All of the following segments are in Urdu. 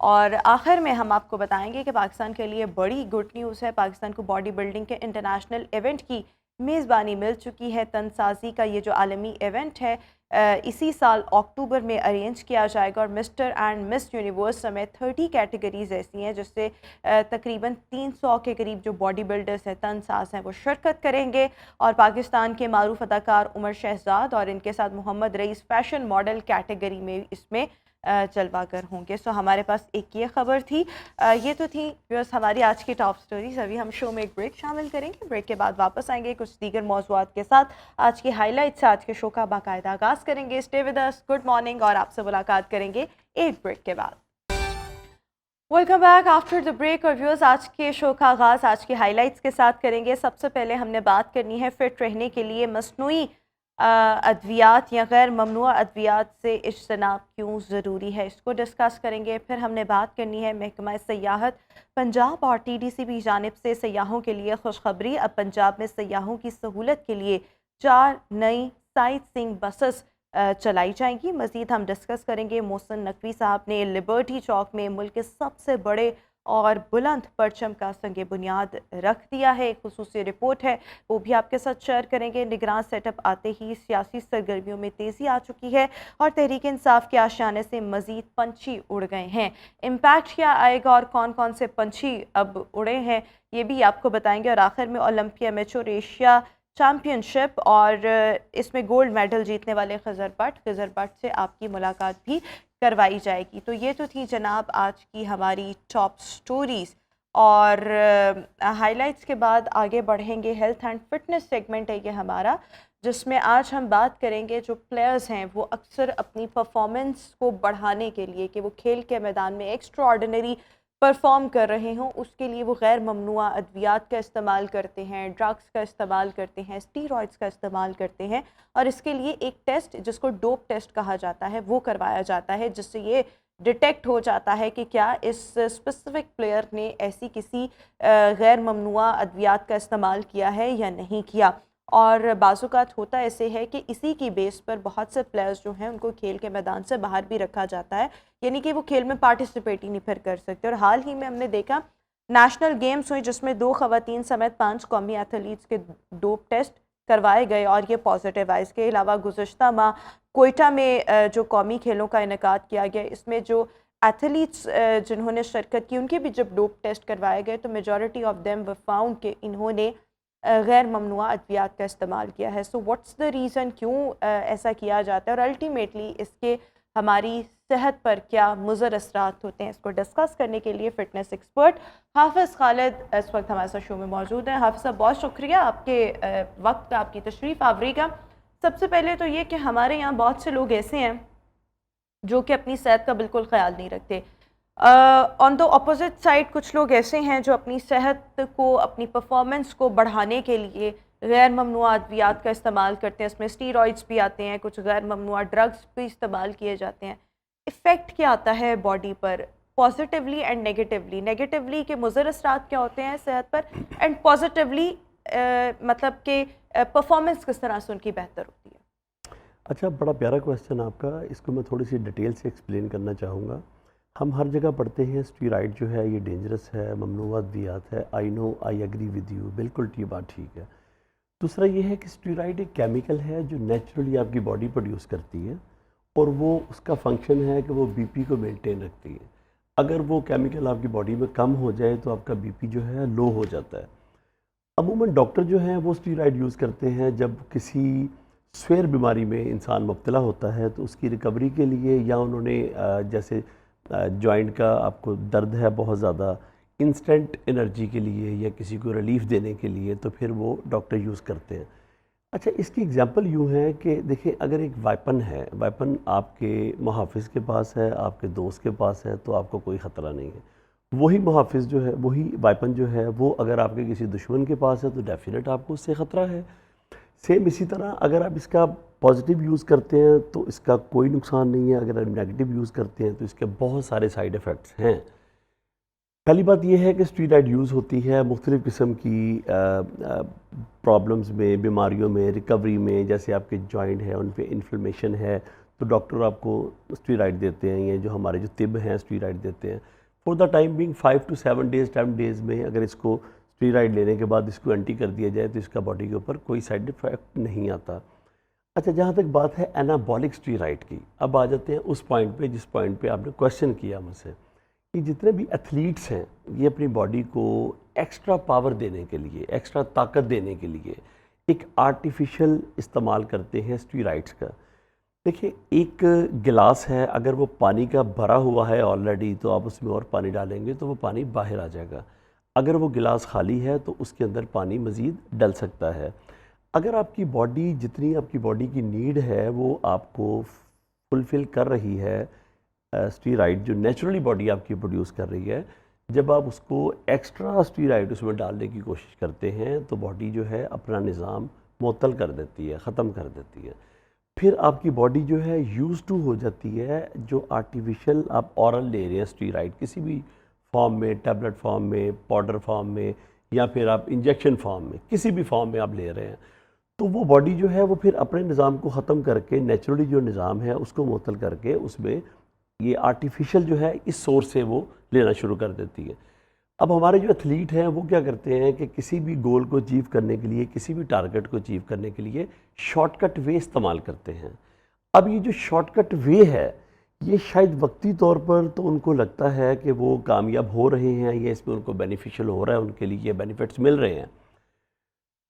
اور آخر میں ہم آپ کو بتائیں گے کہ پاکستان کے لیے بڑی گڈ نیوز ہے، پاکستان کو باڈی بلڈنگ کے انٹرنیشنل ایونٹ کی میزبانی مل چکی ہے۔ تن سازی کا یہ جو عالمی ایونٹ ہے اسی سال اکتوبر میں ارینج کیا جائے گا، اور مسٹر اینڈ مس یونیورس سمیت 30 کیٹیگریز ایسی ہیں جس سے تقریباً 300 کے قریب جو باڈی بلڈرز ہیں، تن ساز ہیں، وہ شرکت کریں گے۔ اور پاکستان کے معروف اداکار عمر شہزاد اور ان کے ساتھ محمد رئیس فیشن ماڈل کیٹیگری میں اس میں جلوہ گر ہوں گے۔ سو ہمارے پاس ایک یہ خبر تھی، یہ تو تھی بس ہماری آج کی ٹاپ سٹوریز۔ ابھی ہم شو میں ایک بریک شامل کریں گے، بریک کے بعد واپس آئیں گے کچھ دیگر موضوعات کے ساتھ۔ آج کی ہائی لائٹ سے آج کے شو کا باقاعدہ آغاز کریں گے۔ Stay with us, good morning, اور آپ سے ملاقات کریں گے ایک بریک کے بعد۔ Welcome back after the break, اور ویورز آج کے شو کا آغاز آج کی ہائی لائٹس کے ساتھ کریں گے۔ سب سے پہلے ہم نے بات کرنی ہے فٹ رہنے کے لیے مصنوعی ادویات یا غیر ممنوع ادویات سے اجتناب کیوں ضروری ہے، اس کو ڈسکس کریں گے۔ پھر ہم نے بات کرنی ہے محکمہ سیاحت پنجاب اور TDC کی جانب سے سیاحوں کے لیے خوشخبری، اب پنجاب میں سیاحوں کی سہولت کے لیے 4 نئی سائٹ سینگ بسز چلائی جائیں گی۔ مزید ہم ڈسکس کریں گے محسن نقوی صاحب نے لبرٹی چوک میں ملک کے سب سے بڑے اور بلند پرچم کا سنگ بنیاد رکھ دیا ہے، ایک خصوصی رپورٹ ہے وہ بھی آپ کے ساتھ شیئر کریں گے۔ نگراں سیٹ اپ آتے ہی سیاسی سرگرمیوں میں تیزی آ چکی ہے اور تحریک انصاف کے آشیانے سے مزید پنچھی اڑ گئے ہیں۔ امپیکٹ کیا آئے گا اور کون کون سے پنچھی اب اڑے ہیں یہ بھی آپ کو بتائیں گے۔ اور آخر میں اولمپیا میچور ایشیا چیمپئن شپ اور اس میں گولڈ میڈل جیتنے والے خضر بٹ سے آپ کی ملاقات بھی کروائی جائے گی۔ تو یہ تو تھی جناب آج کی ہماری ٹاپ سٹوریز، اور ہائی لائٹس کے بعد آگے بڑھیں گے۔ ہیلتھ اینڈ فٹنس سیگمنٹ ہے یہ ہمارا، جس میں آج ہم بات کریں گے جو پلیئرز ہیں وہ اکثر اپنی پرفارمنس کو بڑھانے کے لیے کہ وہ کھیل کے میدان میں ایکسٹرا آرڈینری پرفارم کر رہے ہوں، اس کے لیے وہ غیر ممنوع ادویات کا استعمال کرتے ہیں، ڈرگس کا استعمال کرتے ہیں، اسٹیرائڈز کا استعمال کرتے ہیں، اور اس کے لیے ایک ٹیسٹ جس کو ڈوپ ٹیسٹ کہا جاتا ہے وہ کروایا جاتا ہے، جس سے یہ ڈیٹیکٹ ہو جاتا ہے کہ کیا اس اسپیسیفک پلیئر نے ایسی کسی غیر ممنوع ادویات کا استعمال کیا ہے یا نہیں کیا۔ اور بعض اوقات ہوتا ایسے ہے کہ اسی کی بیس پر بہت سے پلیئرز جو ہیں ان کو کھیل کے میدان سے باہر بھی رکھا جاتا ہے، یعنی کہ وہ کھیل میں پارٹیسپیٹ ہی نہیں پھر کر سکتے۔ اور حال ہی میں ہم نے دیکھا نیشنل گیمز ہوئی جس میں 2 خواتین سمیت 5 قومی ایتھلیٹس کے ڈوپ ٹیسٹ کروائے گئے اور یہ پازیٹیو آئے۔ اس کے علاوہ گزشتہ ماہ کوئٹہ میں جو قومی کھیلوں کا انعقاد کیا گیا، اس میں جو ایتھلیٹس جنہوں نے شرکت کی ان کے بھی جب ڈوپ ٹیسٹ کروائے گئے تو majority of them were found کہ انہوں نے غیر ممنوع ادویات کا استعمال کیا ہے۔ سو واٹس دا ریزن کیوں ایسا کیا جاتا ہے، اور الٹیمیٹلی اس کے ہماری صحت پر کیا مضر اثرات ہوتے ہیں، اس کو ڈسکس کرنے کے لیے فٹنس ایکسپرٹ حافظ خالد اس وقت ہمارے ساتھ شو میں موجود ہیں۔ حافظ صاحب بہت شکریہ آپ کے وقت کا، آپ کی تشریف آوری کا۔ سب سے پہلے تو یہ کہ ہمارے یہاں بہت سے لوگ ایسے ہیں جو کہ اپنی صحت کا بالکل خیال نہیں رکھتے، آن دا اپوزٹ سائڈ کچھ لوگ ایسے ہیں جو اپنی صحت کو، اپنی پرفارمنس کو بڑھانے کے لیے غیر ممنوع ادویات کا استعمال کرتے ہیں، اس میں اسٹیرائڈز بھی آتے ہیں، کچھ غیر ممنوع ڈرگس بھی استعمال کیے جاتے ہیں۔ ایفیکٹ کیا آتا ہے body per positively and negatively? Negatively کے مضر اثرات کیا ہوتے ہیں صحت پر، اینڈ پازیٹیولی مطلب کہ پرفارمنس کس طرح سے ان کی بہتر ہوتی ہے؟ اچھا، بڑا پیارا کویسچن آپ کا، اس کو میں تھوڑی سی ڈیٹیل سے ایکسپلین کرنا چاہوں گا۔ ہم ہر جگہ پڑھتے ہیں اسٹیرائڈ جو ہے یہ ڈینجرس ہے، ممنوع ادویات ہے، آئی نو، آئی ایگری ود یو، بالکل یہ بات ٹھیک ہے۔ دوسرا یہ ہے کہ اسٹیرائڈ ایک کیمیکل ہے جو نیچرلی آپ کی باڈی پروڈیوس کرتی ہے، اور وہ اس کا فنکشن ہے کہ وہ بی پی کو مینٹین رکھتی ہے۔ اگر وہ کیمیکل آپ کی باڈی میں کم ہو جائے تو آپ کا بی پی جو ہے لو ہو جاتا ہے۔ عموماً ڈاکٹر جو ہیں وہ اسٹیرائڈ یوز کرتے ہیں جب کسی سویر بیماری میں انسان مبتلا ہوتا ہے تو اس کی ریکوری کے لیے، یا انہوں نے جیسے جوائنٹ کا آپ کو درد ہے بہت زیادہ، انسٹنٹ انرجی کے لیے یا کسی کو ریلیف دینے کے لیے، تو پھر وہ ڈاکٹر یوز کرتے ہیں۔ اچھا، اس کی اگزامپل یوں ہے کہ دیکھیں، اگر ایک ویپن ہے، ویپن آپ کے محافظ کے پاس ہے، آپ کے دوست کے پاس ہے، تو آپ کو کوئی خطرہ نہیں ہے۔ وہی محافظ جو ہے، وہی ویپن جو ہے، وہ اگر آپ کے کسی دشمن کے پاس ہے تو ڈیفینیٹ آپ کو اس سے خطرہ ہے۔ سیم اسی طرح اگر آپ اس کا پازیٹیو یوز کرتے ہیں تو اس کا کوئی نقصان نہیں ہے، اگر آپ نیگیٹیو یوز کرتے ہیں تو اس کے بہت سارے سائیڈ ایفیکٹس ہیں۔ پہلی بات یہ ہے کہ اسٹیرائڈ یوز ہوتی ہے مختلف قسم کی پرابلمز میں، بیماریوں میں، ریکوری میں، جیسے آپ کے جوائنٹ ہے ان پہ انفلمیشن ہے تو ڈاکٹر آپ کو اسٹیرائڈ دیتے ہیں، یہ جو ہمارے جو طب ہیں اسٹیرائڈ دیتے ہیں for the time being 5 to 7 days 10 days میں اگر اس کو اسٹیرائڈ لینے کے بعد اس کو اینٹی کر دیا جائے تو اس کا باڈی کے اوپر کوئی سائیڈ افیکٹ نہیں آتا۔ اچھا، جہاں تک بات ہے انابولک اسٹیرائڈ کی، اب آ جاتے ہیں اس پوائنٹ پہ جس پوائنٹ پہ آپ نے کویشچن کیا مجھ سے کہ جتنے بھی ایتھلیٹس ہیں یہ اپنی باڈی کو ایکسٹرا پاور دینے کے لیے، ایکسٹرا طاقت دینے کے لیے ایک آرٹیفیشل استعمال کرتے ہیں اسٹیرائڈس کا۔ دیکھیں، ایک گلاس ہے، اگر وہ پانی کا بھرا ہوا ہے آلریڈی تو آپ اس میں اور پانی ڈالیں گے تو وہ پانی باہر آ جائے گا۔ اگر وہ گلاس خالی ہے تو اس کے اندر پانی مزید ڈل سکتا ہے۔ اگر آپ کی باڈی جتنی آپ کی باڈی کی نیڈ ہے وہ آپ کو فلفل کر رہی ہے، اسٹیرائڈ جو نیچرلی باڈی آپ کی پروڈیوس کر رہی ہے، جب آپ اس کو ایکسٹرا اسٹیرائڈ اس میں ڈالنے کی کوشش کرتے ہیں تو باڈی جو ہے اپنا نظام معطل کر دیتی ہے، ختم کر دیتی ہے۔ پھر آپ کی باڈی جو ہے یوز ٹو ہو جاتی ہے جو آرٹیفیشل آپ اورل لے رہے ہیں اسٹیرائڈ کسی بھی فارم میں، ٹیبلٹ فارم میں، پاؤڈر فارم میں، یا پھر آپ انجیکشن فارم میں، کسی بھی فارم میں آپ لے رہے ہیں، تو وہ باڈی جو ہے وہ پھر اپنے نظام کو ختم کر کے نیچرلی جو نظام ہے اس کو معطل کر کے اس میں یہ آرٹیفیشل جو ہے اس سورس سے وہ لینا شروع کر دیتی ہے۔ اب ہمارے جو ایتھلیٹ ہیں وہ کیا کرتے ہیں کہ کسی بھی گول کو اچیو کرنے کے لیے، کسی بھی ٹارگٹ کو اچیو کرنے کے لیے شارٹ کٹ وے استعمال کرتے ہیں۔ اب یہ جو شارٹ کٹ وے ہے یہ شاید وقتی طور پر تو ان کو لگتا ہے کہ وہ کامیاب ہو رہے ہیں یا اس میں ان کو بینیفیشل ہو رہا ہے، ان کے لیے بینیفٹس مل رہے ہیں۔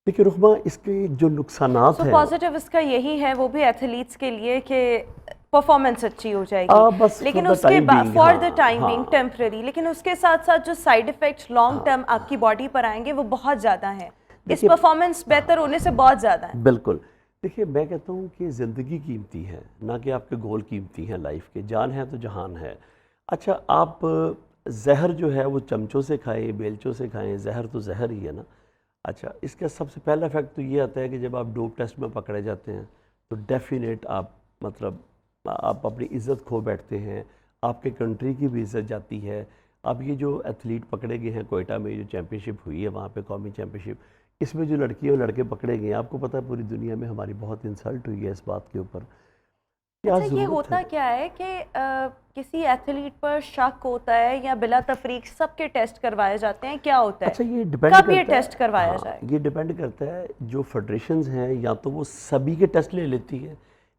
دیکھیے رحمہ، اس کے جو نقصانات ہیں پازیٹیو اس کا یہی ہے وہ بھی ایتھلیٹس کے لیے کہ پرفارمنس اچھی ہو جائے گی، بس لیکن for the اس کے time بعد being، فار دا ہاں، ٹائمنگ ہاں، ٹیمپرری، لیکن اس کے ساتھ ساتھ جو سائیڈ ایفیکٹس لانگ ٹرم آپ کی باڈی پر آئیں گے وہ بہت زیادہ ہیں، اس دیکھیے، پرفارمنس بہتر ہونے سے بہت زیادہ ہیں۔ بالکل۔ دیکھیے، میں کہتا ہوں کہ زندگی قیمتی ہے، نہ کہ آپ کے گول قیمتی ہیں لائف کے۔ جان ہے تو جہان ہے۔ اچھا، آپ زہر جو ہے وہ چمچوں سے کھائیں، بیلچوں سے کھائیں، زہر تو زہر ہی ہے نا۔ اچھا، اس کا سب سے پہلا ایفیکٹ تو یہ آتا ہے کہ جب آپ ڈوپ ٹیسٹ میں پکڑے جاتے ہیں تو ڈیفینیٹ آپ اپنی عزت کھو بیٹھتے ہیں، آپ کے کنٹری کی بھی عزت جاتی ہے۔ اب یہ جو ایتھلیٹ پکڑے گئے ہیں کوئٹہ میں جو چیمپئن شپ ہوئی ہے وہاں پہ قومی چیمپئن شپ، اس میں جو لڑکیاں اور لڑکے پکڑے گئے ہیں، آپ کو پتہ ہے پوری دنیا میں ہماری بہت انسلٹ ہوئی ہے اس بات کے اوپر۔ کیا اچھا، یہ ضرورت ہوتا ہے؟ کیا ہے کہ کسی ایتھلیٹ پر شک ہوتا ہے یا بلا تفریق سب کے ٹیسٹ کروائے جاتے ہیں، کیا ہوتا ہے؟ اچھا، یہ ڈیپینڈ کب کرتا یہ ہے، ٹیسٹ کروایا جائے؟ یہ ڈیپینڈ کرتا ہے جو فیڈریشنز ہیں یا تو وہ سبھی کے ٹیسٹ لے لیتی ہیں،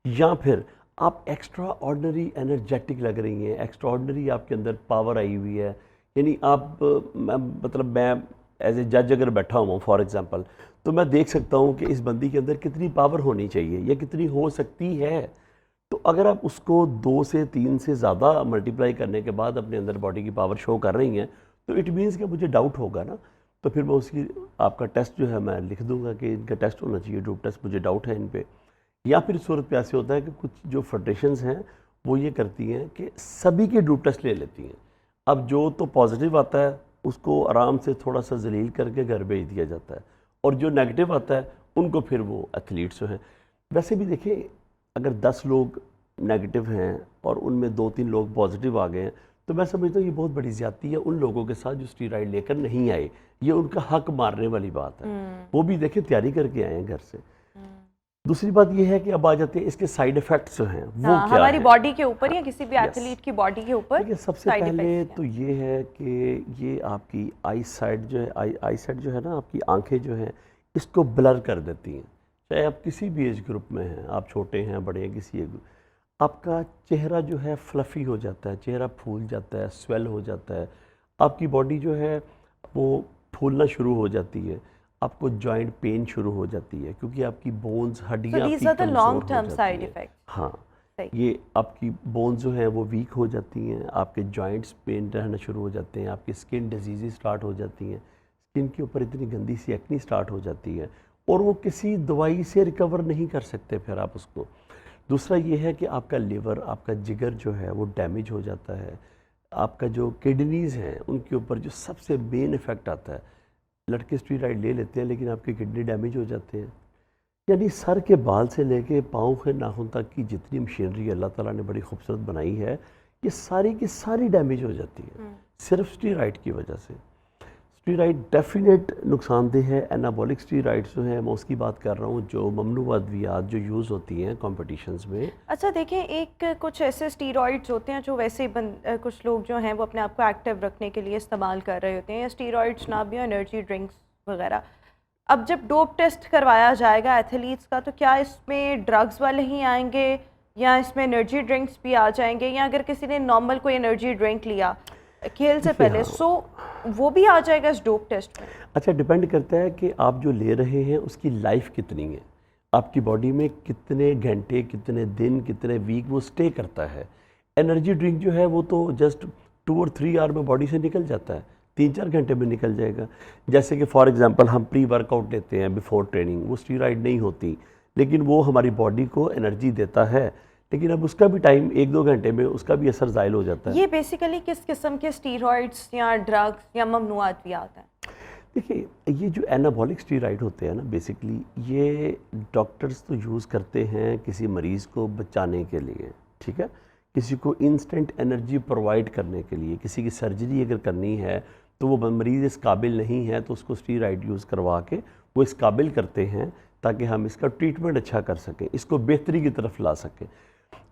یا پھر آپ ایکسٹرا آرڈنری انرجیٹک لگ رہی ہیں، ایکسٹرا آرڈنری آپ کے اندر پاور آئی ہوئی ہے، یعنی میں ایز اے جج اگر بیٹھا ہوں فار ایگزامپل تو میں دیکھ سکتا ہوں کہ اس بندی کے اندر کتنی پاور ہونی چاہیے یا کتنی ہو سکتی ہے۔ تو اگر آپ اس کو 2 سے 3 سے زیادہ ملٹیپلائی کرنے کے بعد اپنے اندر باڈی کی پاور شو کر رہی ہیں تو اٹ مینس کہ مجھے ڈاؤٹ ہوگا نا، تو پھر میں اس کی آپ کا ٹیسٹ جو ہے میں لکھ دوں گا کہ ان کا ٹیسٹ ہونا چاہیے، ڈوپ ٹیسٹ، مجھے ڈاؤٹ ہے ان پہ۔ یا پھر صورت پہ ایسے ہوتا ہے کہ کچھ جو فیڈریشنز ہیں وہ یہ کرتی ہیں کہ سبھی کے ڈوپ ٹیسٹ لے لیتی ہیں۔ اب جو تو پازیٹیو آتا ہے اس کو آرام سے تھوڑا سا ذلیل کر کے گھر بھیج دیا جاتا ہے، اور جو نیگیٹو آتا ہے ان کو پھر وہ ایتھلیٹس جو ہیں، ویسے بھی دیکھیں اگر 10 لوگ نیگیٹو ہیں اور ان میں 2-3 لوگ پازیٹیو آ گئے ہیں تو میں سمجھتا ہوں یہ بہت بڑی زیادتی ہے ان لوگوں کے ساتھ جو اسٹیرائڈ لے کر نہیں آئے، یہ ان کا حق مارنے والی بات ہے۔ وہ بھی دیکھیں تیاری کر کے آئے ہیں گھر سے۔ دوسری بات یہ ہے کہ اب آ جاتے ہیں اس کے سائیڈ ایفیکٹس جو ہیں وہ کیا ہیں ہماری باڈی کے اوپر یا کسی بھی ایتھلیٹ کی باڈی کے اوپر دیکھیں، سب سے پہلے تو یہ ہے کہ یہ آپ کی آئی سائٹ جو ہے نا، آپ کی آنکھیں جو ہیں اس کو بلر کر دیتی ہیں، چاہے آپ کسی بھی ایج گروپ میں ہیں، آپ چھوٹے ہیں بڑے ہیں، کسی ایج گروپ، آپ کا چہرہ جو ہے فلفی ہو جاتا ہے، چہرہ پھول جاتا ہے، سویل ہو جاتا ہے، آپ کی باڈی جو ہے وہ پھولنا شروع ہو جاتی ہے، آپ کو جوائنٹ پین شروع ہو جاتی ہے کیونکہ آپ کی بونز ہڈیاں آپ کی کمزور ہو جاتی ہیں۔ ہاں، یہ آپ کی بونز جو ہیں وہ ویک ہو جاتی ہیں، آپ کے جوائنٹس پین رہنا شروع ہو جاتے ہیں، آپ کی اسکن ڈیزیزز سٹارٹ ہو جاتی ہیں، اسکن کے اوپر اتنی گندی سی ایکنی سٹارٹ ہو جاتی ہے اور وہ کسی دوائی سے ریکور نہیں کر سکتے پھر آپ اس کو۔ دوسرا یہ ہے کہ آپ کا لیور، آپ کا جگر جو ہے وہ ڈیمیج ہو جاتا ہے، آپ کا جو کڈنیز ہیں ان کے اوپر جو سب سے مین ایفیکٹ آتا ہے، لڑکے اسٹیرائڈ لے لیتے ہیں لیکن آپ کے کڈنی ڈیمیج ہو جاتے ہیں، یعنی سر کے بال سے لے کے پاؤں کے ناخن تک کی جتنی مشینری اللہ تعالیٰ نے بڑی خوبصورت بنائی ہے یہ ساری کی ساری ڈیمیج ہو جاتی ہے صرف اسٹیرائڈ کی وجہ سے۔ اسٹیرائڈ ڈیفینیٹ نقصان دہ ہے. انابولک اسٹیرائڈس جو ہیں میں اس کی بات کر رہا ہوں جو ممنوع ادویات جو یوز ہوتی ہیں کمپٹیشنز میں. اچھا دیکھیں، ایک کچھ ایسے اسٹیرائڈز ہوتے ہیں جو ویسے کچھ لوگ جو ہیں وہ اپنے آپ کو ایکٹیو رکھنے کے لیے استعمال کر رہے ہوتے ہیں، یا اسٹیرائڈز نہ بھی انرجی ڈرنکس وغیرہ. اب جب ڈوپ ٹیسٹ کروایا جائے گا ایتھلیٹس کا، تو کیا اس میں ڈرگز والے ہی آئیں گے یا اس میں انرجی ڈرنکس بھی آ جائیں گے، یا اگر کسی نے نارمل کوئی انرجی ڈرنک لیا کھیل سے پہلے سو وہ بھی آ جائے گا اس ڈوپ ٹیسٹ میں؟ اچھا ڈپینڈ کرتا ہے کہ آپ جو لے رہے ہیں اس کی لائف کتنی ہے، آپ کی باڈی میں کتنے گھنٹے، کتنے دن، کتنے ویک وہ سٹے کرتا ہے. انرجی ڈرنک جو ہے وہ تو جسٹ 2 اور 3 آور میں باڈی سے نکل جاتا ہے، 3-4 گھنٹے میں نکل جائے گا. جیسے کہ فار ایگزامپل ہم پری ورک آؤٹ لیتے ہیں بیفور ٹریننگ، وہ اسٹیرائڈ نہیں ہوتی لیکن وہ ہماری باڈی کو انرجی دیتا ہے، لیکن اب اس کا بھی ٹائم 1-2 گھنٹے میں اس کا بھی اثر زائل ہو جاتا ہے. یہ بیسیکلی کس قسم کے اسٹیرائڈس یا ڈرگس یا ممنوع ادویات ہیں؟ دیکھیے یہ جو انابولک اسٹیرائڈ ہوتے ہیں نا، بیسیکلی یہ ڈاکٹرز تو یوز کرتے ہیں کسی مریض کو بچانے کے لیے، ٹھیک ہے، کسی کو انسٹنٹ انرجی پرووائڈ کرنے کے لیے. کسی کی سرجری اگر کرنی ہے تو وہ مریض اس قابل نہیں ہے تو اس کو اسٹیرائڈ یوز کروا کے وہ اس قابل کرتے ہیں تاکہ ہم اس کا ٹریٹمنٹ اچھا کر سکیں، اس کو بہتری کی طرف لا سکیں.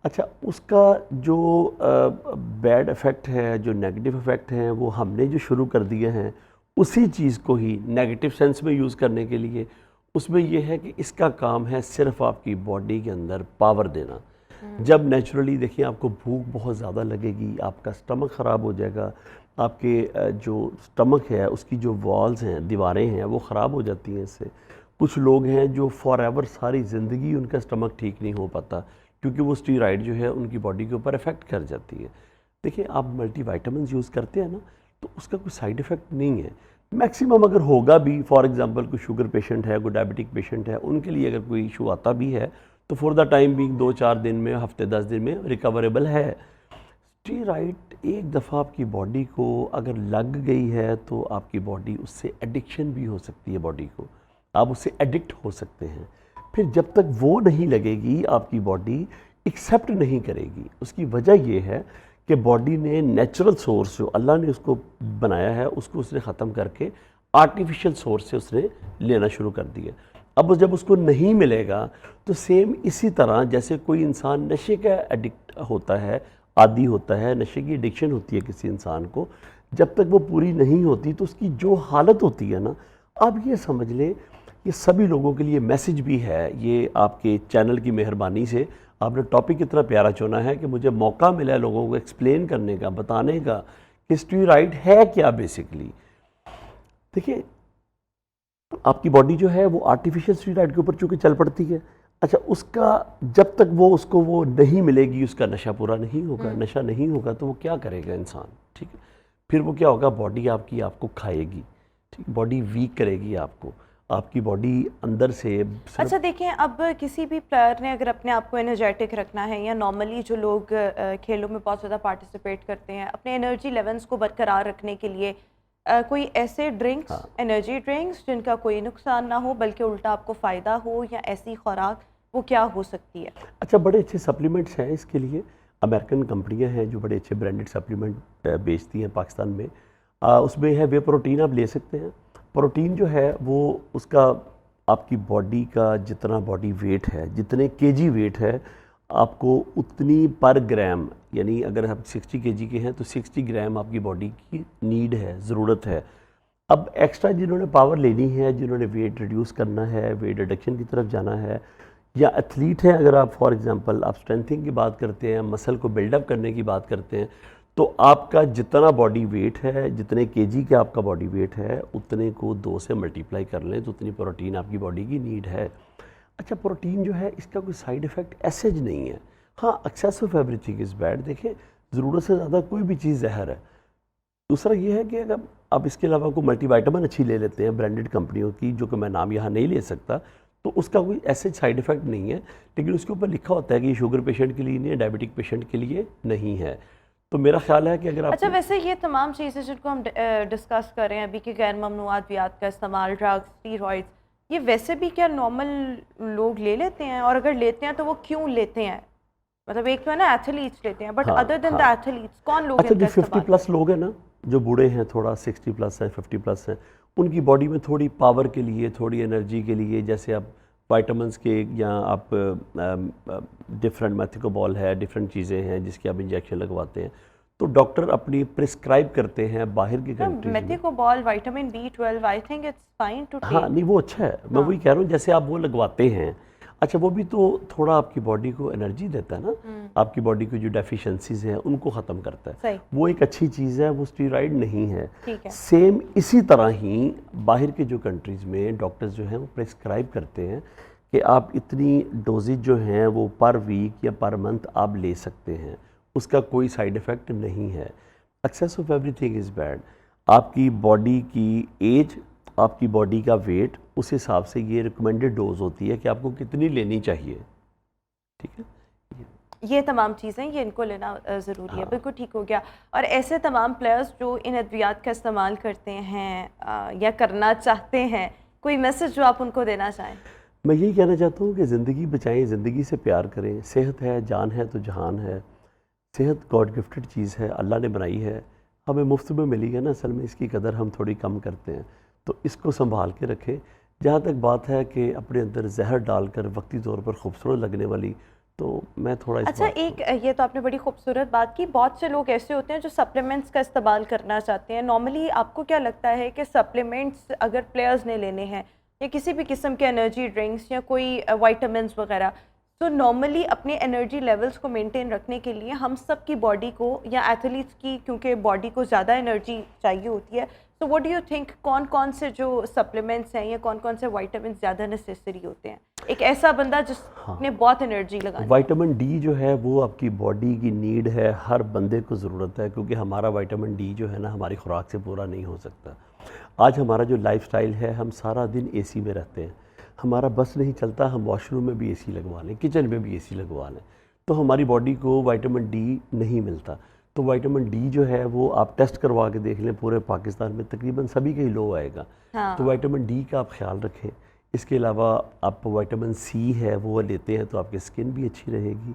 اچھا اس کا جو بیڈ ایفیکٹ ہے، جو نیگیٹو ایفیکٹ ہیں، وہ ہم نے جو شروع کر دیے ہیں اسی چیز کو ہی نیگیٹو سینس میں یوز کرنے کے لیے. اس میں یہ ہے کہ اس کا کام ہے صرف آپ کی باڈی کے اندر پاور دینا. جب نیچرلی دیکھیں آپ کو بھوک بہت زیادہ لگے گی، آپ کا سٹمک خراب ہو جائے گا، آپ کے جو سٹمک ہے اس کی جو والز ہیں، دیواریں ہیں، وہ خراب ہو جاتی ہیں اس سے. کچھ لوگ ہیں جو فار ایور ساری زندگی ان کا سٹمک ٹھیک نہیں ہو پاتا کیونکہ وہ اسٹیرائڈ جو ہے ان کی باڈی کے اوپر افیکٹ کر جاتی ہے. دیکھیں آپ ملٹی وائٹامنز یوز کرتے ہیں نا تو اس کا کوئی سائیڈ ایفیکٹ نہیں ہے. میکسیمم اگر ہوگا بھی، فار ایگزامپل کوئی شوگر پیشنٹ ہے، کوئی ڈائبٹک پیشنٹ ہے، ان کے لیے اگر کوئی ایشو آتا بھی ہے تو فور دا ٹائم بینگ 2-4 دن میں، ہفتے 10 دن میں ریکوریبل ہے. اسٹیرائڈ ایک دفعہ آپ کی باڈی کو اگر لگ گئی ہے تو آپ کی باڈی اس سے ایڈکشن بھی ہو سکتی ہے، باڈی کو آپ اس سے ایڈکٹ ہو سکتے ہیں. پھر جب تک وہ نہیں لگے گی آپ کی باڈی ایکسیپٹ نہیں کرے گی. اس کی وجہ یہ ہے کہ باڈی نے نیچرل سورس جو اللہ نے اس کو بنایا ہے اس کو اس نے ختم کر کے آرٹیفیشل سورس سے اس نے لینا شروع کر دیا. اب جب اس کو نہیں ملے گا تو سیم اسی طرح جیسے کوئی انسان نشے کا ایڈکٹ ہوتا ہے، عادی ہوتا ہے، نشے کی ایڈکشن ہوتی ہے کسی انسان کو، جب تک وہ پوری نہیں ہوتی تو اس کی جو حالت ہوتی ہے نا، آپ یہ سمجھ لیں یہ سبھی لوگوں کے لیے میسج بھی ہے. یہ آپ کے چینل کی مہربانی سے آپ نے ٹاپک اتنا پیارا چنا ہے کہ مجھے موقع ملا لوگوں کو ایکسپلین کرنے کا، بتانے کا کہ اسٹیرائڈ ہے کیا بیسیکلی. دیکھیے آپ کی باڈی جو ہے وہ آرٹیفیشل اسٹیرائڈ کے اوپر چونکہ چل پڑتی ہے. اچھا اس کا جب تک وہ اس کو وہ نہیں ملے گی، اس کا نشہ پورا نہیں ہوگا، نشہ نہیں ہوگا تو وہ کیا کرے گا انسان، ٹھیک ہے. پھر وہ کیا ہوگا، باڈی آپ کی آپ کو کھائے گی، ٹھیک، باڈی ویک کرے گی آپ کو، آپ کی باڈی اندر سے. اچھا دیکھیں، اب کسی بھی پلیئر نے اگر اپنے آپ کو انرجیٹک رکھنا ہے، یا نارملی جو لوگ کھیلوں میں بہت زیادہ پارٹیسپیٹ کرتے ہیں، اپنے انرجی لیولز کو برقرار رکھنے کے لیے کوئی ایسے ڈرنکس، انرجی ڈرنکس جن کا کوئی نقصان نہ ہو بلکہ الٹا آپ کو فائدہ ہو، یا ایسی خوراک وہ کیا ہو سکتی ہے؟ اچھا بڑے اچھے سپلیمنٹس ہیں اس کے لیے. امریکن کمپنیاں ہیں جو بڑے اچھے برانڈڈ سپلیمنٹ بیچتی ہیں پاکستان میں. اس میں ہے وے پروٹین، آپ لے سکتے ہیں. پروٹین جو ہے وہ اس کا آپ کی باڈی کا جتنا باڈی ویٹ ہے، جتنے کے ویٹ ہے، آپ کو اتنی پر گرام، یعنی اگر آپ 60 kg کے ہیں تو 60 گرام آپ کی باڈی کی نیڈ ہے، ضرورت ہے. اب ایکسٹرا جنہوں نے پاور لینی ہے، جنہوں نے ویٹ ریڈیوس کرنا ہے، ویٹ ریڈکشن کی طرف جانا ہے، یا ایتھلیٹ ہیں، اگر آپ فار ایگزامپل آپ اسٹرینتھنگ کی بات کرتے ہیں، مسل کو بلڈ اپ کرنے کی بات کرتے ہیں، تو آپ کا جتنا باڈی ویٹ ہے، جتنے kg کا آپ کا باڈی ویٹ ہے، اتنے کو 2 سے ملٹیپلائی کر لیں تو اتنی پروٹین آپ کی باڈی کی نیڈ ہے. اچھا پروٹین جو ہے اس کا کوئی سائیڈ ایفیکٹ ایسے نہیں ہے. ہاں excessive of every thing is bad. دیکھیں ضرورت سے زیادہ کوئی بھی چیز زہر ہے. دوسرا یہ ہے کہ اگر آپ اس کے علاوہ کوئی ملٹی وائٹامن اچھی لے لیتے ہیں برانڈڈ کمپنیوں کی، جو کہ میں نام یہاں نہیں لے سکتا، تو اس کا کوئی ایسے سائیڈ ایفیکٹ نہیں ہے، لیکن اس کے اوپر لکھا ہوتا ہے کہ یہ شوگر پیشنٹ کے لیے نہیں ہے، ڈائبٹک پیشنٹ کے لیے نہیں ہے. تو میرا خیال ہے کہ اگر آپ اچھا ویسے یہ تمام چیزیں جن کو ہم ڈسکس کر رہے ہیں ابھی کہ غیر ممنوع ادویات کا استعمال، ڈرگس، اسٹیرائڈس، یہ ویسے بھی کیا نارمل لوگ لے لیتے ہیں؟ اور اگر لیتے ہیں تو وہ کیوں لیتے ہیں؟ مطلب ایک تو ہے نا ایتھلیٹس لیتے ہیں، but other than the athletes کون لوگ اچھا جو 50+ لوگ ہیں نا، جو بوڑھے ہیں تھوڑا 60 پلس ہیں 50 پلس ہیں ان کی باڈی میں تھوڑی پاور کے لیے تھوڑی انرجی کے لیے جیسے آپ وائٹامنس کے یا آپ ڈفرینٹ میتھیکوبال ہے ڈفرینٹ چیزیں ہیں جس کی آپ انجیکشن لگواتے ہیں تو ڈاکٹر اپنی پرسکرائب کرتے ہیں باہر کی کنٹریز میں. Methylcobalamin vitamin B12 I think it's fine to take. ہاں نہیں وہ اچھا ہے میں وہی کہہ رہا ہوں جیسے آپ وہ لگواتے ہیں اچھا وہ بھی تو تھوڑا آپ کی باڈی کو انرجی دیتا ہے نا آپ کی باڈی کی جو ڈیفیشنسیز ہیں ان کو ختم کرتا ہے وہ ایک اچھی چیز ہے وہ اسٹیرائڈ نہیں ہے. سیم اسی طرح ہی باہر کے جو کنٹریز میں ڈاکٹرز جو ہیں وہ پرسکرائب کرتے ہیں کہ آپ اتنی ڈوزز جو ہیں وہ پر ویک یا پر منتھ آپ لے سکتے ہیں اس کا کوئی سائیڈ ایفیکٹ نہیں ہے. Access of every thing is bad. آپ کی باڈی کی ایج آپ کی باڈی کا ویٹ اس حساب سے یہ ریکمینڈڈ ڈوز ہوتی ہے کہ آپ کو کتنی لینی چاہیے. ٹھیک ہے یہ تمام چیزیں یہ ان کو لینا ضروری ہے. بالکل ٹھیک ہو گیا. اور ایسے تمام پلیئرز جو ان ادویات کا استعمال کرتے ہیں یا کرنا چاہتے ہیں کوئی میسج جو آپ ان کو دینا چاہیں؟ میں یہی کہنا چاہتا ہوں کہ زندگی بچائیں زندگی سے پیار کریں. صحت ہے جان ہے تو جہان ہے. صحت گاڈ گفٹڈ چیز ہے اللہ نے بنائی ہے ہمیں مفت میں ملی ہے نا اصل میں اس کی قدر ہم تھوڑی کم کرتے ہیں تو اس کو سنبھال کے رکھیں. جہاں تک بات ہے کہ اپنے اندر زہر ڈال کر وقتی طور پر خوبصورت لگنے والی تو میں تھوڑا اچھا ایک یہ تو آپ نے بڑی خوبصورت بات کی. بہت سے لوگ ایسے ہوتے ہیں جو سپلیمنٹس کا استعمال کرنا چاہتے ہیں. نارملی آپ کو کیا لگتا ہے کہ سپلیمنٹس اگر پلیئرز نے لینے ہیں یا کسی بھی قسم کے انرجی ڈرنکس یا کوئی وائٹامنس وغیرہ تو نارملی اپنے انرجی لیولز کو مینٹین رکھنے کے لیے ہم سب کی باڈی کو یا ایتھلیٹس کی کیونکہ باڈی کو زیادہ انرجی چاہیے ہوتی ہے تو واٹ ڈو یو تھنک کون کون سے جو سپلیمنٹس ہیں یا کون کون سے وائٹامنس زیادہ نیسیسری ہوتے ہیں ایک ایسا بندہ جس نے بہت انرجی لگانی؟ وائٹامن ڈی جو ہے وہ آپ کی باڈی کی نیڈ ہے ہر بندے کو ضرورت ہے کیونکہ ہمارا وائٹامن ڈی جو ہے نا ہماری خوراک سے پورا نہیں ہو سکتا. آج ہمارا جو لائف سٹائل ہے ہم سارا دن اے سی میں رہتے ہیں ہمارا بس نہیں چلتا ہم واش روم میں بھی اے سی لگوا لیں کچن میں بھی اے سی لگوا لیں تو ہماری باڈی کو وائٹامن ڈی نہیں ملتا. تو وائٹامن ڈی جو ہے وہ آپ ٹیسٹ کروا کے دیکھ لیں پورے پاکستان میں تقریباً سبھی کا ہی لو آئے گا. تو وائٹامن ڈی کا آپ خیال رکھیں. اس کے علاوہ آپ وائٹامن سی ہے وہ لیتے ہیں تو آپ کی اسکن بھی اچھی رہے گی.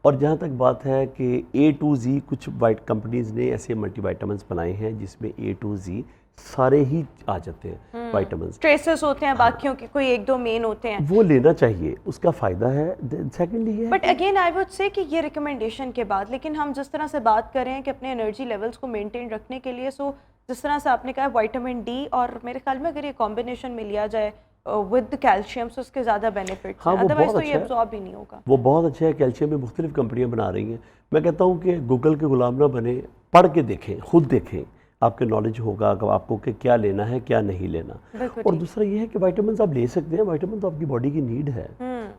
اور جہاں تک بات ہے کہ A to Z کچھ کمپنیز نے ایسے ملٹی وائٹامنس بنائے ہیں جس میں A to Z سارے ہی آ جاتے ہیں وائٹامنس. ٹریسز ہوتے ہیں باقیوں کے کوئی ایک دو مین ہوتے ہیں وہ لینا چاہیے اس کا فائدہ ہے. سیکنڈلی یہ but again I would say کہ یہ ریکمنڈیشن کے بعد لیکن ہم جس طرح سے بات کر رہے ہیں کہ اپنے انرجی لیولز کو مینٹین رکھنے کے لیے سو جس طرح سے آپ نے کہا وائٹامن ڈی اور میرے خیال میں اگر یہ کمبینیشن میں لیا جائے ود کیلشیم سے اس کے زیادہ بینیفٹس ہیں ادروائز تو یہ ابزارب ہی نہیں ہوگا. وہ بہت اچھا ہے. کیلشیم میں مختلف کمپنیاں بنا رہی ہیں. میں کہتا ہوں کہ گوگل کے غلام نہ بنے پڑھ کے دیکھیں خود دیکھیں آپ کے نالج ہوگا کہ آپ کو کہ کیا لینا ہے کیا نہیں لینا. اور دوسرا یہ ہے کہ وائٹامنس آپ لے سکتے ہیں. وائٹامن تو آپ کی باڈی کی نیڈ ہے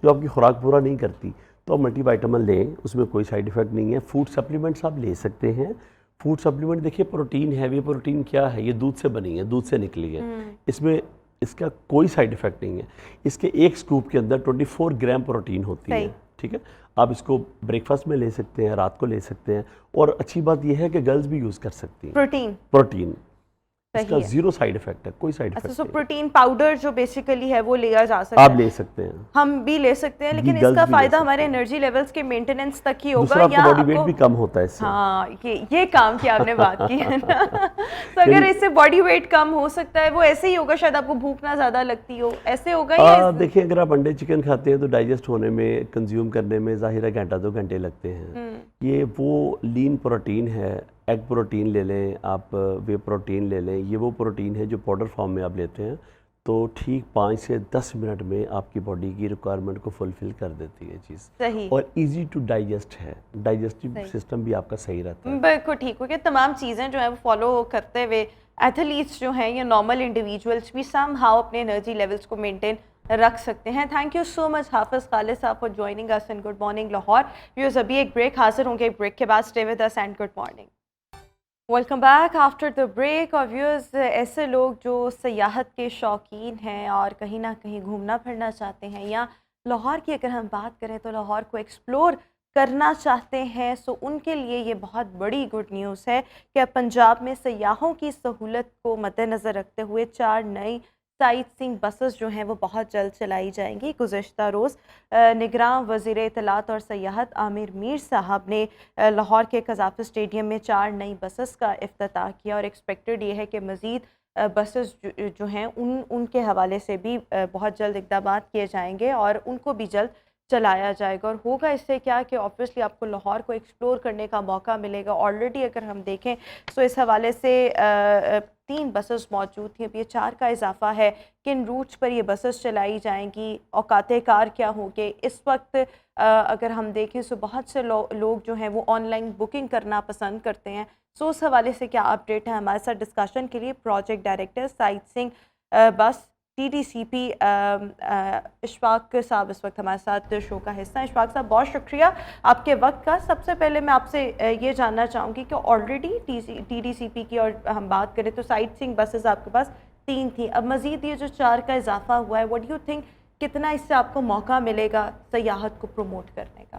جو آپ کی خوراک پورا نہیں کرتی تو آپ ملٹی وائٹامن لیں اس میں کوئی سائیڈ ایفیکٹ نہیں ہے. فوڈ سپلیمنٹس آپ لے سکتے ہیں. فوڈ سپلیمنٹ دیکھیے پروٹین ہے. یہ پروٹین کیا ہے یہ دودھ سے بنی ہے دودھ سے نکلی ہے. اس میں اس کا کوئی سائیڈ ایفیکٹ نہیں ہے. اس کے ایک سکوپ کے اندر 24 گرام پروٹین ہوتی ہے. ٹھیک ہے آپ اس کو بریک فاسٹ میں لے سکتے ہیں رات کو لے سکتے ہیں. اور اچھی بات یہ ہے کہ گرلز بھی یوز کر سکتی ہیں پروٹین. اس کا زیرو سائیڈ ایفیکٹ ہے کوئی سائیڈ ایفیکٹ. سو پروٹین پاؤڈر جو بیسیکلی ہے وہ لیا جا سکتا ہے آپ لے سکتے ہیں ہم بھی لے سکتے ہیں لیکن اس کا فائدہ ہمارے انرجی لیولز کے مینٹیننس تک ہی ہوگا. یا باڈی ویٹ بھی کم ہوتا ہے اس سے. ہاں یہ کام کی آپ نے بات کی ہے نا. تو اگر اس سے باڈی ویٹ کم ہو سکتا ہے وہ ایسے ہی ہوگا شاید آپ کو بھوک نہ زیادہ لگتی ہو ایسے ہوگا. یا دیکھیں اگر آپ انڈے چکن کھاتے ہیں تو ڈائجسٹ ہونے میں کنزیوم کرنے میں ظاہر ہے گھنٹہ 2 گھنٹے لگتے ہیں. یہ وہ لین پروٹین ہے. ایگ پروٹین لے لیں آپ وے پروٹین لے لیں یہ وہ پروٹین ہے جو پاؤڈر فارم میں آپ لیتے ہیں تو ٹھیک 5 سے 10 منٹ میں آپ کی باڈی کی ریکوائرمنٹ کو فلفل کر دیتی ہے چیز. اور ایزی ٹو ڈائجسٹ ہے. ڈائجسٹیو سسٹم بھی آپ کا صحیح رہتا ہے. بالکل ٹھیک ہو گیا. تمام چیزیں جو ہیں وہ فالو کرتے ہوئے ایتھلیٹس جو ہیں یا نارمل انڈیویجولس بھی سم ہاؤ اپنے انرجی لیولس کو مینٹین رکھ سکتے ہیں. Thank you so much Hafiz Khalid Sahab for joining us in good morning Lahore. Viewers ابھی ایک بریک حاضر ہوں گے. ایک بریک کے بعد stay with us and good morning. Welcome back after the break. اور ویورز ایسے لوگ جو سیاحت کے شوقین ہیں اور کہیں نہ کہیں گھومنا پھرنا چاہتے ہیں یا لاہور کی اگر ہم بات کریں تو لاہور کو ایکسپلور کرنا چاہتے ہیں سو ان کے لیے یہ بہت بڑی گڈ نیوز ہے کہ اب پنجاب میں سیاحوں کی سہولت کو مد نظر رکھتے ہوئے 4 نئی سائٹ سینگ بسز جو ہیں وہ بہت جلد چلائی جائیں گی۔ گزشتہ روز نگراں وزیر اطلاعات اور سیاحت عامر میر صاحب نے لاہور کے قذافی اسٹیڈیم میں 4 نئی بسز کا افتتاح کیا، اور ایکسپیکٹڈ یہ ہے کہ مزید بسز جو ہیں ان کے حوالے سے بھی بہت جلد اقدامات کیے جائیں گے اور ان کو بھی جلد چلایا جائے گا۔ اور ہوگا اس سے کیا کہ آبویسلی آپ کو لاہور کو ایکسپلور کرنے کا موقع ملے گا۔ آلریڈی اگر ہم دیکھیں تو اس حوالے سے 3 بسز موجود تھیں، اب یہ 4 کا اضافہ ہے۔ کن روٹس پر یہ بسز چلائی جائیں گی، اوقات کار کیا ہوں گے؟ اس وقت اگر ہم دیکھیں تو بہت سے لوگ جو ہیں وہ آن لائن بکنگ کرنا پسند کرتے ہیں، سو اس حوالے سے کیا اپڈیٹ ہے؟ ہمارے ساتھ ڈسکشن کے لیے پروجیکٹ ڈائریکٹر سائٹ سینگ بس TDCP اشفاق صاحب اس وقت ہمارے ساتھ شو کا حصہ ہیں۔ اشفاق صاحب بہت شکریہ آپ کے وقت کا۔ سب سے پہلے میں آپ سے یہ جاننا چاہوں گی کہ آلریڈی TDCP کی اور ہم بات کریں تو سائٹ سینگ بسز آپ کے پاس 3 تھیں، اب مزید یہ جو 4 کا اضافہ ہوا ہے، واٹ ڈو یو تھنک کتنا اس سے آپ کو موقع ملے گا سیاحت کو پروموٹ کرنے کا؟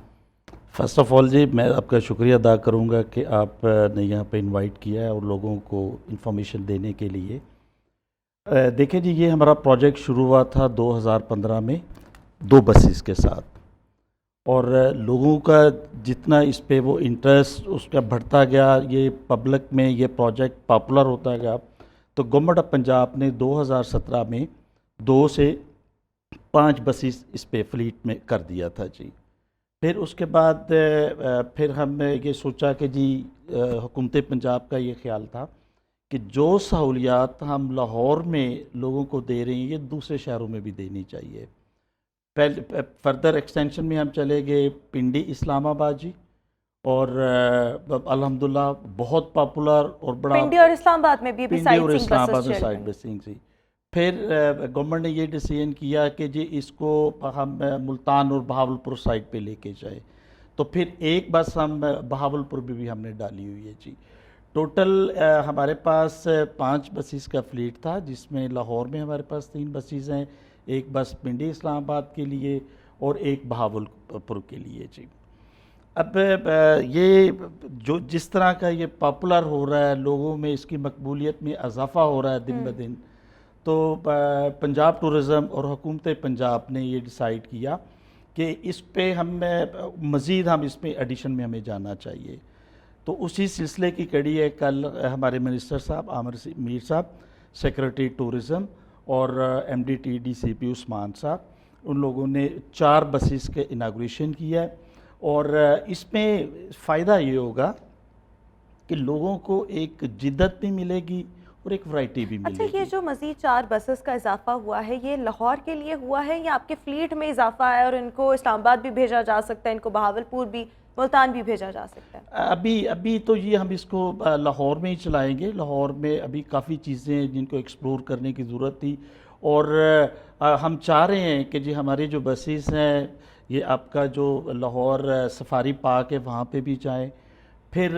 فرسٹ آف آل جی میں آپ کا شکریہ ادا کروں گا کہ آپ نے یہاں پہ انوائٹ کیا ہے اور لوگوں کو انفارمیشن دینے کے لیے۔ دیکھیں جی، یہ ہمارا پروجیکٹ شروع ہوا تھا 2015 میں 2 بسیز کے ساتھ، اور لوگوں کا جتنا اس پہ وہ انٹرسٹ اس کا بڑھتا گیا، یہ پبلک میں یہ پروجیکٹ پاپولر ہوتا گیا، تو گورنمنٹ آف پنجاب نے 2017 میں 2 سے 5 بسیز اس پہ فلیٹ میں کر دیا تھا جی۔ پھر اس کے بعد پھر ہم نے یہ سوچا کہ جی حکومت پنجاب کا یہ خیال تھا کہ جو سہولیات ہم لاہور میں لوگوں کو دے رہے ہیں یہ دوسرے شہروں میں بھی دینی چاہیے۔ فردر ایکسٹینشن میں ہم چلے گئے پنڈی اسلام آباد جی، اور الحمدللہ بہت پاپولر اور بڑا پنڈی اور اسلام آباد میں بھی پنڈی اور سائٹ اسلام سینگ آباد میں بسز سائٹ چل بسنگ جی۔ پھر گورنمنٹ نے یہ ڈیسیژن کیا کہ جی اس کو ہم ملتان اور بہاولپور سائٹ پہ لے کے جائیں، تو پھر ایک بس ہم بہاولپور میں بھی ہم نے ڈالی ہوئی ہے جی۔ ٹوٹل ہمارے پاس 5 بسیز کا فلیٹ تھا، جس میں لاہور میں ہمارے پاس 3 بسیز ہیں، ایک بس پنڈی اسلام آباد کے لیے اور ایک بہاولپور کے لیے جی۔ اب یہ جو جس طرح کا یہ پاپولر ہو رہا ہے، لوگوں میں اس کی مقبولیت میں اضافہ ہو رہا ہے دن بدن، تو پنجاب ٹورزم اور حکومت پنجاب نے یہ ڈیسائیڈ کیا کہ اس پہ مزید ہم اس میں ایڈیشن میں ہمیں جانا چاہیے۔ تو اسی سلسلے کی کڑی ہے، کل ہمارے منسٹر صاحب عامر میر صاحب، سیکرٹری ٹورزم اور MD TDCP عثمان صاحب، ان لوگوں نے 4 بسیز کے اناگوریشن کیا ہے، اور اس میں فائدہ یہ ہوگا کہ لوگوں کو ایک جدت بھی ملے گی اور ایک ورائٹی بھی ملے گی۔ اچھا، یہ جو مزید 4 بسز کا اضافہ ہوا ہے یہ لاہور کے لیے ہوا ہے یا آپ کے فلیٹ میں اضافہ ہے اور ان کو اسلام آباد بھی بھیجا جا سکتا ہے، ان کو بہاولپور بھی، ملتان بھی بھیجا جا سکتا ہے؟ ابھی تو یہ ہم اس کو لاہور میں ہی چلائیں گے۔ لاہور میں ابھی کافی چیزیں ہیں جن کو ایکسپلور کرنے کی ضرورت تھی، اور ہم چاہ رہے ہیں کہ جی ہماری جو بسیز ہیں یہ آپ کا جو لاہور سفاری پارک ہے وہاں پہ بھی جائیں۔ پھر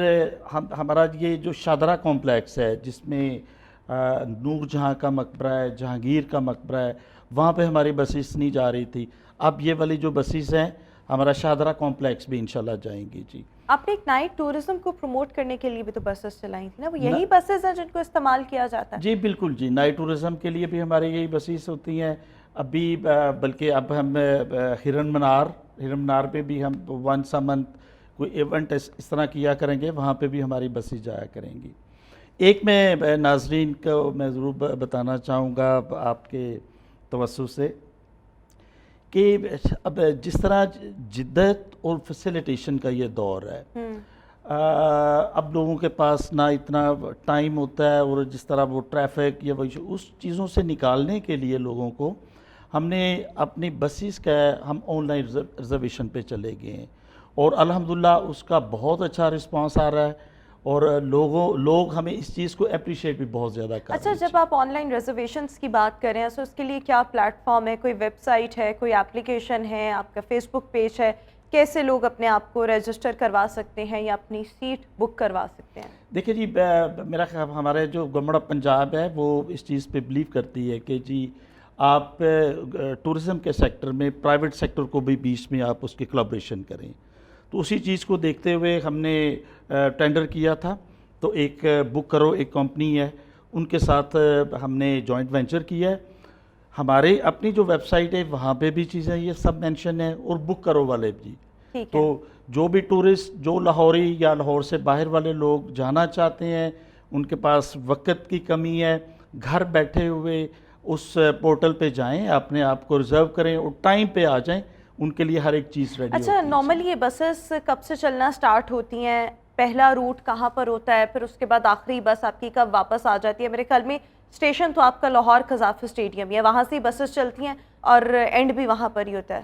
ہمارا یہ جو شادرہ کمپلیکس ہے جس میں نور جہاں کا مقبرہ ہے، جہانگیر کا مقبرہ ہے، وہاں پہ ہماری بسیز نہیں جا رہی تھی، اب یہ والی جو بسیز ہیں ہمارا شادرہ کمپلیکس بھی انشاءاللہ جائیں گی جی۔ آپ نے ایک نائٹ ٹورزم کو پروموٹ کرنے کے لیے بھی تو بسز چلائی تھی نا، وہ یہی بسز ہیں جن کو استعمال کیا جاتا ہے؟ جی بالکل جی، نائٹ ٹورزم کے لیے بھی ہمارے یہی بسیز ہوتی ہیں ابھی، بلکہ اب ہم ہرن منار پہ بھی ہم ونس اے منتھ کوئی ایونٹ اس طرح کیا کریں گے، وہاں پہ بھی ہماری بسیز جایا کریں گی۔ ایک میں ناظرین کو میں ضرور بتانا چاہوں گا آپ کے توسط سے کہ اب جس طرح جدت اور فیسیلیٹیشن کا یہ دور ہے، اب لوگوں کے پاس نہ اتنا ٹائم ہوتا ہے، اور جس طرح وہ ٹریفک یا اس چیزوں سے نکالنے کے لیے لوگوں کو ہم نے اپنی بسیز کا ہم آن لائن ریزرویشن پہ چلے گئے ہیں، اور الحمدللہ اس کا بہت اچھا رسپانس آ رہا ہے، اور لوگ ہمیں اس چیز کو اپریشیٹ بھی بہت زیادہ کر رہے ہیں۔ اچھا، جب آپ آن لائن ریزرویشنس کی بات کر رہے ہیں تو اس کے لیے کیا پلیٹ فارم ہے؟ کوئی ویب سائٹ ہے، کوئی اپلیکیشن ہے، آپ کا فیس بک پیج ہے؟ کیسے لوگ اپنے آپ کو رجسٹر کروا سکتے ہیں یا اپنی سیٹ بک کروا سکتے ہیں؟ دیکھیں جی، میرا خیال ہمارے جو گورنمنٹ آف پنجاب ہے وہ اس چیز پہ بلیو کرتی ہے کہ جی آپ ٹورزم کے سیکٹر میں پرائیویٹ سیکٹر کو بھی بیچ میں آپ اس کی کولابریشن کریں، تو اسی چیز کو دیکھتے ہوئے ہم نے ٹینڈر کیا تھا، تو ایک بک کرو ایک کمپنی ہے، ان کے ساتھ ہم نے جوائنٹ وینچر کیا ہے، ہمارے اپنی جو ویب سائٹ ہے وہاں پہ بھی چیزیں یہ سب مینشن ہے، اور بک کرو والے بھی. ٹھیک ہے. تو جو بھی ٹورسٹ جو لاہوری یا لاہور سے باہر والے لوگ جانا چاہتے ہیں، ان کے پاس وقت کی کمی ہے، گھر بیٹھے ہوئے اس پورٹل پہ جائیں، اپنے آپ کو ریزرو کریں اور ٹائم پہ آ جائیں، ان کے لیے ہر ایک چیز ریڈی ہوتی ہے. اچھا، نارملی یہ بسز کب سے چلنا سٹارٹ ہوتی ہیں؟ پہلا روٹ کہاں پر ہوتا ہے؟ پھر اس کے بعد آخری بس آپ کی کب واپس آ جاتی ہے؟ میرے خیال میں اسٹیشن تو آپ کا لاہور قذافی اسٹیڈیم ہی ہے، وہاں سے بسز چلتی ہیں اور اینڈ بھی وہاں پر ہی ہوتا ہے.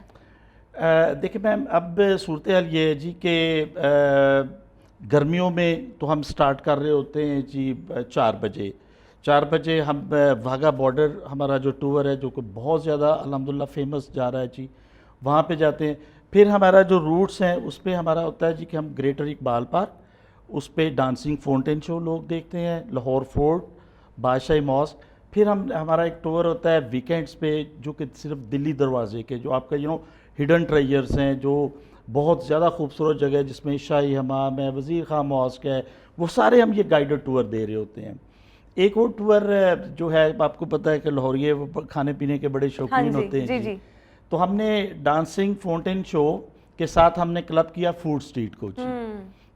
دیکھیں میم، اب صورتحال یہ ہے جی کہ گرمیوں میں تو ہم سٹارٹ کر رہے ہوتے ہیں جی 4 بجے ہم واہگہ بارڈر ہمارا جو ٹور ہے جو کہ بہت زیادہ الحمدللہ فیمس جا رہا ہے جی، وہاں پہ جاتے ہیں. پھر ہمارا جو روٹس ہیں اس پہ ہمارا ہوتا ہے جی کہ ہم گریٹر اقبال پارک، اس پہ ڈانسنگ فاؤنٹین شو لوگ دیکھتے ہیں، لاہور فورٹ، بادشاہی ماسک. پھر ہمارا ایک ٹور ہوتا ہے ویکینڈز پہ جو کہ صرف دلی دروازے کے جو آپ کا ہڈن ٹریجرز ہیں، جو بہت زیادہ خوبصورت جگہ ہے جس میں شاہی حمام ہے، وزیر خان ماسک ہے، وہ سارے ہم یہ گائیڈڈ ٹور دے رہے ہوتے ہیں. ایک اور ٹور جو ہے آپ کو پتہ ہے کہ لاہوریے وہ کھانے پینے کے بڑے شوقین ہوتے ہیں جی. تو ہم نے ڈانسنگ فاؤنٹین شو کے ساتھ ہم نے کلب کیا فوڈ اسٹریٹ کو جی.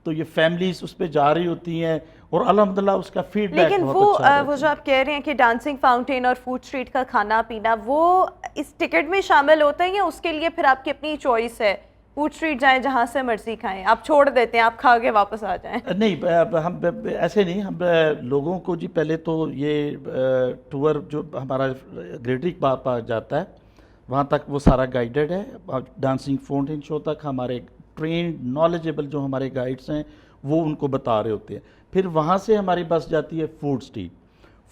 تو یہ فیملیز اس پہ جا رہی ہوتی ہیں اور الحمدللہ اس کا فیڈ بیک لیکن بہت اچھا ہے. وہ جو آپ کہہ رہے ہیں کہ ڈانسنگ فاؤنٹین اور فوڈ اسٹریٹ کا کھانا پینا وہ اس ٹکٹ میں شامل ہوتا ہے یا اس کے لیے پھر آپ کی اپنی چوائس ہے؟ فوڈ اسٹریٹ جائیں جہاں سے مرضی کھائیں، آپ چھوڑ دیتے ہیں، آپ کھا کے واپس آ جائیں؟ نہیں، ہم ایسے نہیں، ہم لوگوں کو جی پہلے تو یہ ٹور جو ہمارا گریٹر اقبال پارک جاتا ہے وہاں تک وہ سارا گائیڈڈ ہے. ڈانسنگ فاؤنٹین شو تک ہمارے ٹرینڈ نالجیبل جو ہمارے گائیڈس ہیں وہ ان کو بتا رہے ہوتے ہیں. پھر وہاں سے ہماری بس جاتی ہے فوڈ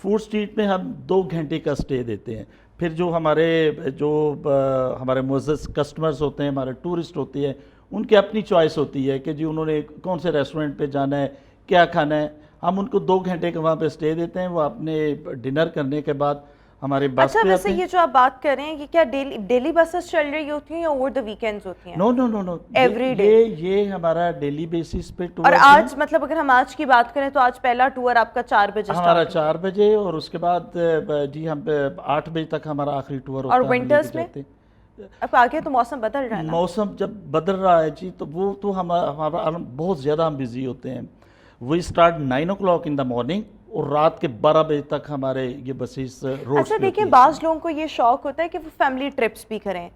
اسٹریٹ میں ہم 2 گھنٹے کا سٹے دیتے ہیں. پھر جو ہمارے معزز کسٹمرز ہوتے ہیں، ہمارے ٹورسٹ ہوتے ہیں، ان کی اپنی چوائس ہوتی ہے کہ جی انہوں نے کون سے ریسٹورنٹ پہ جانا ہے، کیا کھانا ہے. ہم ان کو 2 گھنٹے کا وہاں پہ سٹے دیتے ہیں، وہ اپنے ڈنر کرنے کے بعد ہمارے بس اچھا، پہ ویسے آتے ہیں. یہ جو آپ بات کر رہے ہیں یہ کیا ڈیلی بسز چل رہی ہوتی ہیں یا اوور دا ویکینڈز ہوتی ہیں؟ No every day? یہ ہمارا ڈیلی بیسس پہ ٹور. اور آج مطلب اگر ہم آج کی بات کریں تو آج پہلا ٹور آپ کا 4 بجے ہمارا 4 بجے، اور اس کے بعد جی ہم 8 بجے تک ہمارا آخری ٹور ہوتا ہے. اور ونٹرز میں اب آگے تو موسم بدل رہا ہے نا؟ موسم جب بدل رہا ہے جی تو وہ تو ہمارا بہت زیادہ ہم بزی ہوتے ہیں. We start 9 o'clock in the morning اور رات کے 12 بجے تک ہمارے یہ بسیز روڈ. اچھا دیکھیں، بعض لوگوں کو یہ شوق ہوتا ہے کہ وہ فیملی ٹرپس بھی کریں،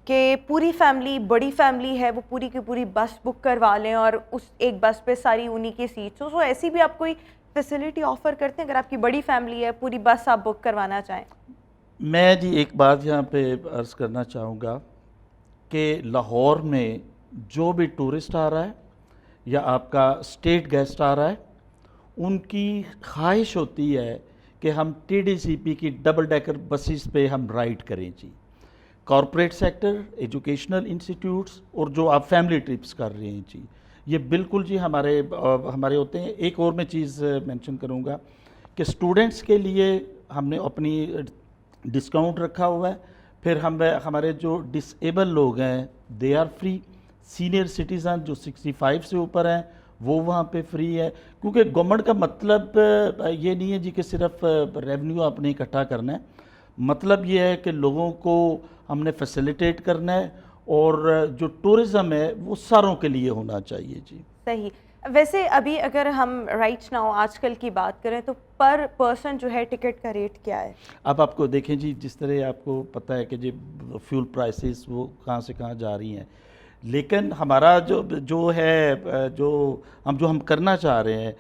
کہ پوری فیملی، بڑی فیملی ہے، وہ پوری کی پوری بس بک کروا لیں اور اس ایک بس پہ ساری انہی کی سیٹس ہو. ایسی بھی آپ کوئی فیسلٹی آفر کرتے ہیں اگر آپ کی بڑی فیملی ہے، پوری بس آپ بک کروانا چاہیں؟ میں جی ایک بات یہاں پہ عرض کرنا چاہوں گا کہ لاہور میں جو بھی ٹورسٹ آ رہا ہے یا آپ کا اسٹیٹ گیسٹ آ رہا ہے، ان کی خواہش ہوتی ہے کہ ہم TDCP کی ڈبل ڈیکر بسیز پہ ہم رائڈ کریں جی. کارپوریٹ سیکٹر، ایجوکیشنل انسٹیٹیوٹس اور جو آپ فیملی ٹرپس کر رہے ہیں جی، یہ بالکل جی ہمارے ہوتے ہیں. ایک اور میں چیز مینشن کروں گا کہ اسٹوڈنٹس کے لیے ہم نے اپنی ڈسکاؤنٹ رکھا ہوا ہے. پھر ہمارے جو ڈس ایبل لوگ ہیں they are free. Senior citizen جو 65 سے اوپر ہیں وہ وہاں پہ فری ہے، کیونکہ گورنمنٹ کا مطلب یہ نہیں ہے جی کہ صرف ریونیو آپ نے اکٹھا کرنا ہے. مطلب یہ ہے کہ لوگوں کو ہم نے فیسیلیٹیٹ کرنا ہے اور جو ٹورزم ہے وہ ساروں کے لیے ہونا چاہیے جی. صحیح. ویسے ابھی اگر ہم رائٹ ناؤ آج کل کی بات کریں تو پر پرسن جو ہے ٹکٹ کا ریٹ کیا ہے؟ اب آپ کو دیکھیں جی، جس طرح آپ کو پتہ ہے کہ جی فیول پرائسز وہ کہاں سے کہاں جا رہی ہیں، لیکن ہمارا جو ہے جو ہم کرنا چاہ رہے ہیں،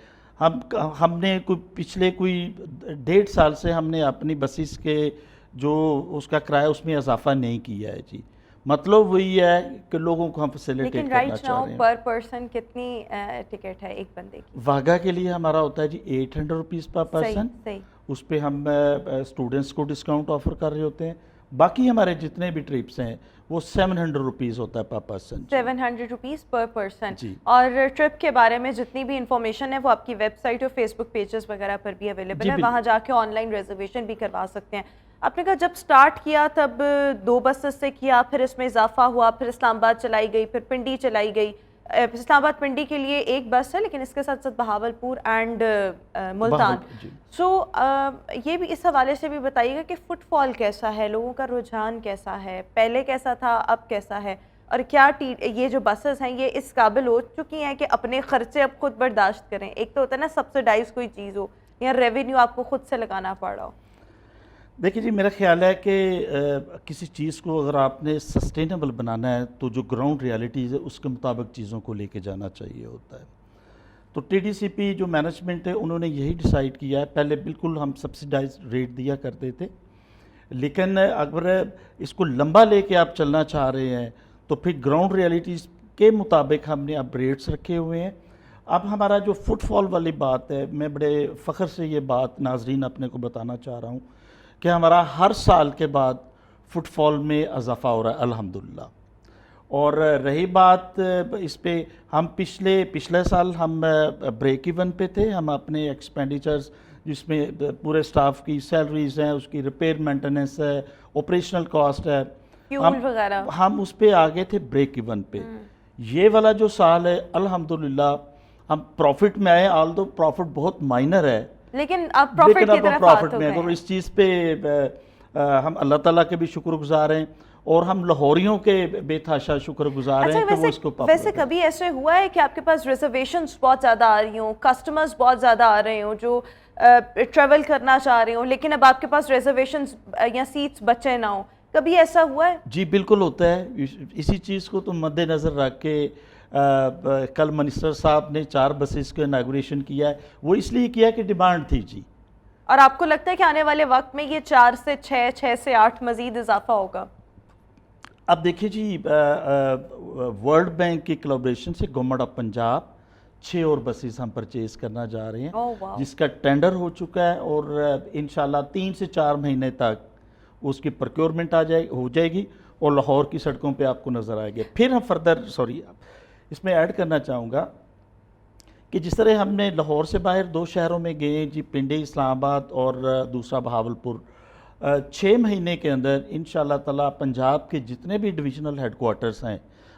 ہم نے پچھلے 1.5 سال سے ہم نے اپنی بسیز کے جو اس کا کرایہ اس میں اضافہ نہیں کیا ہے جی. مطلب وہی ہے کہ لوگوں کو ہم فیسیلیٹیٹ کرنا چاہ رہے ہیں. لیکن رائٹ ناؤ پر پرسن کتنی ٹکٹ ہے ایک بندے کی؟ واہگہ کے لیے ہمارا ہوتا ہے جی 800 روپیز پر پرسن. اس پہ ہم اسٹوڈنٹس کو ڈسکاؤنٹ آفر کر رہے ہوتے ہیں. باقی ہمارے جتنے بھی ٹرپس ہیں وہ 700 روپیز ہوتا ہے پر پرسن. 700 روپیز پر پرسن جی. اور ٹرپ کے بارے میں جتنی بھی انفارمیشن ہے وہ آپ کی ویب سائٹ اور فیس بک پیجز وغیرہ پر بھی اویلیبل ہے، وہاں جا کے آن لائن ریزرویشن بھی کروا سکتے ہیں. آپ نے کہا جب سٹارٹ کیا تب 2 بسز سے کیا، پھر اس میں اضافہ ہوا، پھر اسلام آباد چلائی گئی، پھر پنڈی چلائی گئی، اسلام آباد پنڈی کے لیے ایک بس ہے، لیکن اس کے ساتھ ساتھ بہاولپور اینڈ ملتان. جی سو یہ بھی اس حوالے سے بھی بتائیے گا کہ فٹ فال کیسا ہے، لوگوں کا رجحان کیسا ہے، پہلے کیسا تھا اب کیسا ہے، اور کیا یہ جو بسز ہیں یہ اس قابل ہو چکی ہیں کہ اپنے خرچے اب خود برداشت کریں؟ ایک تو ہوتا ہے نا سبسڈائز کوئی چیز ہو یا ریونیو آپ کو خود سے لگانا پڑ رہا ہو. دیکھیے جی، میرا خیال ہے کہ کسی چیز کو اگر آپ نے سسٹینیبل بنانا ہے تو جو گراؤنڈ ریالٹیز ہے اس کے مطابق چیزوں کو لے کے جانا چاہیے ہوتا ہے. تو ٹی ڈی سی پی جو مینجمنٹ ہے انہوں نے یہی ڈیسائیڈ کیا ہے. پہلے بالکل ہم سبسڈائز ریٹ دیا کرتے تھے، لیکن اگر اس کو لمبا لے کے آپ چلنا چاہ رہے ہیں تو پھر گراؤنڈ ریالٹیز کے مطابق ہم نے اب ریٹس رکھے ہوئے ہیں. اب ہمارا جو فٹ فال والی بات ہے، میں بڑے فخر سے یہ بات ناظرین اپنے کو بتانا چاہ رہا ہوں کہ ہمارا ہر سال کے بعد فٹ فال میں اضافہ ہو رہا ہے الحمدللہ. اور رہی بات اس پہ، ہم پچھلے سال ہم بریک ایون پہ تھے. ہم اپنے ایکسپینڈیچرز جس میں پورے سٹاف کی سیلریز ہیں، اس کی ریپیئر مینٹیننس ہے، آپریشنل کاسٹ ہے، فیول وغیرہ، ہم اس پہ آگے تھے بریک ایون پہ. یہ والا جو سال ہے الحمدللہ ہم پروفٹ میں آئے، آلدو پروفٹ بہت مائنر ہے لیکن اب پروفٹ کی طرف آت ہو گئے اور اس چیز پہ ہم اللہ تعالیٰ کے بھی شکر گزار ہیں اور ہم لاہوریوں کے بے تحاشا شکر گزار ہیں کہ وہ اس کو پاپولر. ویسے کبھی ایسے ہوا ہے کہ آپ کے پاس ریزرویشنز بہت زیادہ آ رہی ہوں، کسٹمرز بہت زیادہ آ رہے ہوں جو ٹریول کرنا چاہ رہے ہوں، لیکن اب آپ کے پاس ریزرویشنز یا سیٹس بچے نہ ہوں؟ کبھی ایسا ہوا ہے؟ جی بالکل ہوتا ہے. اسی چیز کو تو مد نظر رکھ کے کل منسٹر صاحب نے 4 بسیز کو اناگوریشن کیا ہے. وہ اس لیے کیا کہ ڈیمانڈ تھی جی. اور آپ کو لگتا ہے کہ آنے والے وقت میں یہ 4 سے 6، 6 سے 8 مزید اضافہ ہوگا؟ اب دیکھیے جی، ورلڈ بینک کی کولابریشن سے گورنمنٹ آف پنجاب 6 اور بسیز ہم پرچیز کرنا جا رہے ہیں، جس کا ٹینڈر ہو چکا ہے اور انشاءاللہ 3 سے 4 مہینے تک اس کی پروکیورمنٹ ہو جائے گی اور لاہور کی سڑکوں پہ آپ کو نظر آئے گا. پھر ہم فردر اس میں ایڈ کرنا چاہوں گا کہ جس طرح ہم نے لاہور سے باہر 2 شہروں میں گئے جی، پنڈی اسلام آباد اور دوسرا بہاولپور. 6 مہینے کے اندر انشاءاللہ تعالیٰ پنجاب کے جتنے بھی ڈویژنل ہیڈ کوارٹرز ہیں،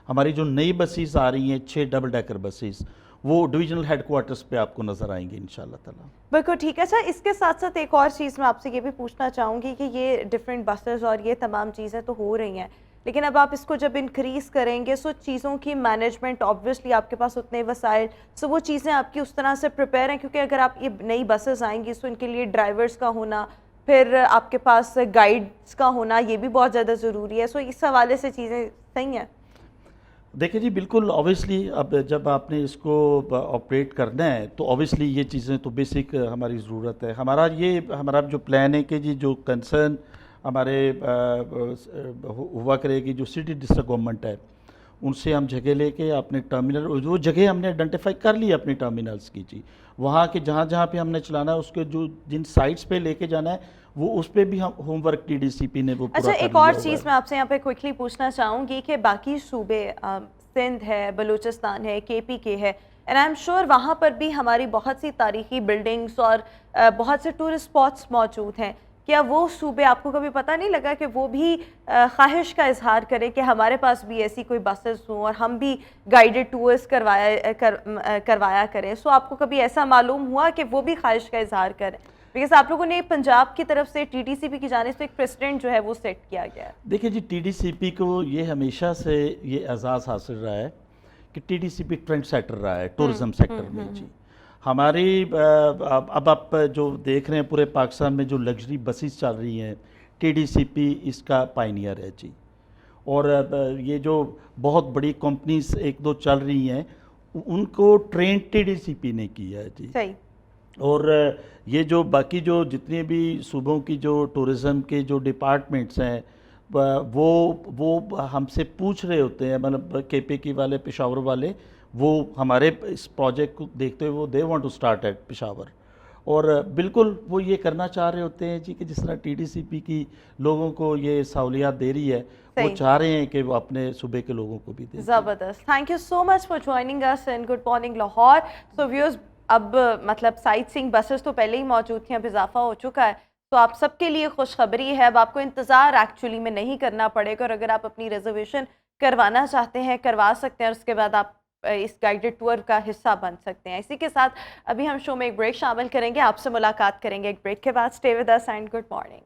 ہماری جو نئی بسیز آ رہی ہیں 6 ڈبل ڈیکر بسیز، وہ ڈویژنل ہیڈ کوارٹرز پہ آپ کو نظر آئیں گے انشاءاللہ تعالیٰ. بالکل ٹھیک ہے. اچھا، اس کے ساتھ ساتھ ایک اور چیز میں آپ سے یہ بھی پوچھنا چاہوں گی کہ یہ ڈفرینٹ بسز اور یہ تمام چیزیں تو ہو رہی ہیں، لیکن اب آپ اس کو جب انکریز کریں گے سو چیزوں کی مینجمنٹ آبویسلی آپ کے پاس اتنے وسائل، سو وہ چیزیں آپ کی اس طرح سے پریپیئر ہیں، کیونکہ اگر آپ یہ نئی بسز آئیں گی سو ان کے لیے ڈرائیورز کا ہونا، پھر آپ کے پاس گائیڈز کا ہونا، یہ بھی بہت زیادہ ضروری ہے. سو اس حوالے سے چیزیں صحیح ہیں؟ دیکھیں جی بالکل، اوبیسلی اب جب آپ نے اس کو آپریٹ کرنا ہے تو اوبیسلی یہ چیزیں تو بیسک ہماری ضرورت ہے. ہمارا جو پلان ہے کہ جی جو کنسرن ہمارے ہوا کرے گی، جو سٹی ڈسٹرکٹ گورنمنٹ ہے ان سے ہم جگہ لے کے اپنے ٹرمینل، وہ جگہ ہم نے آئیڈینٹیفائی کر لی اپنی ٹرمینلز کی جی، وہاں کے جہاں پہ ہم نے چلانا ہے اس کے جن سائٹس پہ لے کے جانا ہے وہ اس پہ بھی ہم home work T D C P نے وہ پورا کر لیا. اچھا، ایک اور چیز میں آپ سے یہاں پہ کوئکلی پوچھنا چاہوں گی کہ باقی صوبے سندھ ہے، بلوچستان ہے، کے پی کے ہے، اینڈ آئی ایم شیور وہاں پر بھی ہماری بہت سی تاریخی بلڈنگز اور بہت سے ٹورسٹ اسپاٹس موجود ہیں. کیا وہ صوبے آپ کو کبھی پتہ نہیں لگا کہ وہ بھی خواہش کا اظہار کریں کہ ہمارے پاس بھی ایسی کوئی بسز ہوں اور ہم بھی گائیڈڈ ٹورز کروایا کریں؟ سو آپ کو کبھی ایسا معلوم ہوا کہ وہ بھی خواہش کا اظہار کریں؟ بیکاز آپ لوگوں نے پنجاب کی طرف سے ٹی ٹی سی پی کی جانب سے ایک پریسیڈنٹ جو ہے وہ سیٹ کیا گیا ہے. دیکھیں جی، ٹی ڈی سی پی کو یہ ہمیشہ سے یہ اعزاز حاصل رہا ہے کہ ٹی ڈی سی پی ٹرینڈ سیٹر رہا ہے ٹورزم سیکٹر میں جی. ہماری اب آپ جو دیکھ رہے ہیں پورے پاکستان میں جو لگژری بسیز چل رہی ہیں، ٹی ڈی سی پی اس کا پائنیئر ہے جی. اور یہ جو بہت بڑی کمپنیز 1-2 چل رہی ہیں ان کو train T D C P نے کیا ہے جی. صحیح. اور یہ جو باقی جو جتنے بھی صوبوں کی جو ٹورزم کے جو ڈپارٹمنٹس ہیں وہ ہم سے پوچھ رہے ہوتے ہیں، مطلب کے پی کی والے، پشاور والے، وہ ہمارے اس پروجیکٹ کو دیکھتے ہوئے وہ they want to start at Peshawar. اور بالکل وہ یہ کرنا چاہ رہے ہوتے ہیں جی کہ جس طرح ٹی ڈی سی پی کی لوگوں کو یہ سہولیات دے رہی ہے، وہ چاہ رہے ہیں کہ وہ اپنے صوبے کے لوگوں کو بھی دیں. زبردست. Thank you so much for joining us in good morning Lahore. So viewers, اب مطلب سائٹ سینگ بسز تو پہلے ہی موجود تھیں، اب اضافہ ہو چکا ہے، تو آپ سب کے لیے خوشخبری ہے. اب آپ کو انتظار ایکچولی میں نہیں کرنا پڑے گا، اور اگر آپ اپنی ریزرویشن کروانا چاہتے ہیں کروا سکتے ہیں، اور اس کے بعد آپ اس گائیڈڈ ٹور کا حصہ بن سکتے ہیں. اسی کے ساتھ ابھی ہم شو میں ایک بریک شامل کریں گے, آپ سے ملاقات کریں گے ایک بریک کے بعد. Stay with us and good morning.